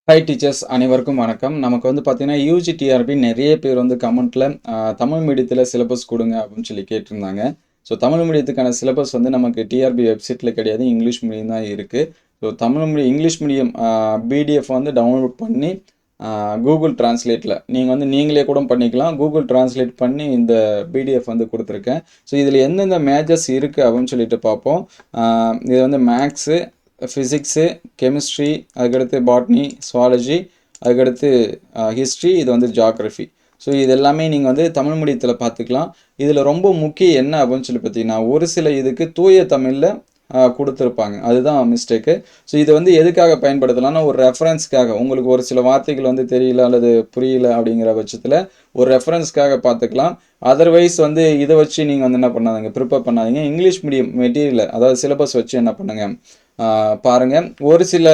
Hi teachers அனைவருக்கும் வணக்கம். நமக்கு வந்து பார்த்தீங்கன்னா, யூஜிடிஆர்பி நிறைய பேர் வந்து கமெண்ட்ல தமிழ் மீடியத்தில சிலபஸ் குடுங்க அப்படின்னு சொல்லி கேட்டிருந்தாங்க. ஸோ தமிழ் மீடியத்துக்கான சிலபஸ் வந்து நமக்கு டிஆர்பி வெப்சைட்ல கிடையாது. இங்கிலீஷ் மீடியம் தான் இருக்கு. ஸோ இங்கிலீஷ் மீடியம் பிடிஎஃப் வந்து டவுன்லோட் பண்ணி கூகுள் டிரான்ஸ்லேட்ல நீங்களே கூட பண்ணிக்கலாம். கூகுள் டிரான்ஸ்லேட் பண்ணி இந்த பிடிஎஃப் வந்து குடுத்துருக்கேன். ஸோ இதில எந்தெந்த மேஜர்ஸ் இருக்கு அப்படின்னு சொல்லிட்டு பார்ப்போம். இது வந்து மேத்ஸு, ஃபிசிக்ஸு, கெமிஸ்ட்ரி, அதுக்கடுத்து பாட்னி, சுவாலஜி, அதுக்கடுத்து ஹிஸ்ட்ரி, இது வந்து ஜியாகிரஃபி. ஸோ இது எல்லாமே நீங்கள் வந்து தமிழ் மீடியத்தில் பார்த்துக்கலாம். இதில் ரொம்ப முக்கியம் என்ன அப்படின்னு சொல்லி பார்த்தீங்கன்னா, ஒரு சில இதுக்கு தூய தமிழில் கொடுத்துருப்பாங்க. அதுதான் மிஸ்டேக்கு. ஸோ இது வந்து எதுக்காக பயன்படுத்தலாம்னா, ஒரு ரெஃபரன்ஸ்க்காக உங்களுக்கு ஒரு சில வார்த்தைகள் வந்து தெரியல அல்லது புரியல அப்படிங்கிற பட்சத்தில் ஒரு ரெஃபரன்ஸ்க்காக பார்த்துக்கலாம். அதர்வைஸ் வந்து இதை வச்சு நீங்கள் வந்து என்ன பண்ணாதீங்க, ப்ரிப்பேர் பண்ணாதீங்க. இங்கிலீஷ் மீடியம் மெட்டீரியலை அதாவது சிலபஸ் வச்சு என்ன பண்ணுங்க பாருங்க. ஒரு சில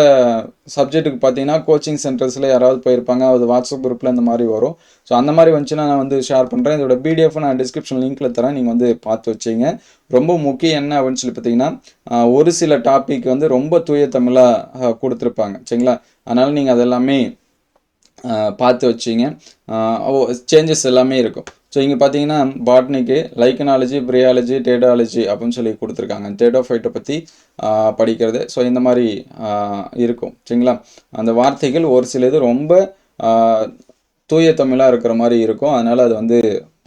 சப்ஜெக்ட்டுக்கு பார்த்தீங்கன்னா, கோச்சிங் சென்டர்ஸில் யாராவது போயிருப்பாங்க. அது வாட்ஸ்அப் குரூப்பில் இந்த மாதிரி வரும். ஸோ அந்த மாதிரி வந்துச்சுன்னா நான் வந்து ஷேர் பண்ணுறேன். இதோட பிடிஎஃப் நான் டிஸ்கிரிப்ஷன் லிங்க்கில் தரேன். நீங்கள் வந்து பார்த்து வச்சிங்க. ரொம்ப முக்கியம் என்ன அப்படின்னு சொல்லி பார்த்தீங்கன்னா, ஒரு சில டாபிக் வந்து ரொம்ப தூய தமிழாக கொடுத்துருப்பாங்க. சரிங்களா? அதனால் நீங்கள் அதெல்லாமே பார்த்து வச்சிங்க. சேஞ்சஸ் எல்லாமே இருக்கும். ஸோ இங்கே பார்த்தீங்கன்னா, பாட்னிக்கு லைக்கனாலஜி, பிரியாலஜி, டேடாலஜி அப்படின்னு சொல்லி கொடுத்துருக்காங்க. டேடோஃபைட்டை பற்றி படிக்கிறது. ஸோ இந்த மாதிரி இருக்கும். சரிங்களா? அந்த வார்த்தைகள் ஒரு சில இது ரொம்ப தூய தமிழாக இருக்கிற மாதிரி இருக்கும். அதனால் அது வந்து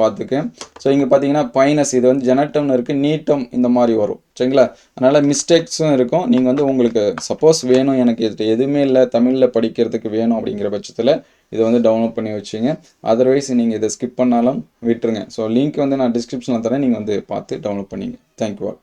பார்த்துக்கேன். ஸோ இங்கே பார்த்தீங்கன்னா, பைனஸ் இது வந்து ஜெனட்டம்னு இருக்குது, நீட்டம் இந்த மாதிரி வரும். சரிங்களா? அதனால் மிஸ்டேக்ஸும் இருக்கும். நீங்கள் வந்து உங்களுக்கு சப்போஸ் வேணும், எனக்கு இது எதுவுமே இல்லை, தமிழில் படிக்கிறதுக்கு வேணும் அப்படிங்கிற பட்சத்தில் இதை வந்து டவுன்லோட் பண்ணி வச்சுங்க. அதர்வைஸ் நீங்கள் இதை ஸ்கிப் பண்ணாலும் விட்டுருங்க. ஸோ லிங்க் வந்து நான் டிஸ்கிரிப்ஷனில் தரேன். நீங்கள் வந்து பார்த்து டவுன்லோட் பண்ணிங்க. Thank you all.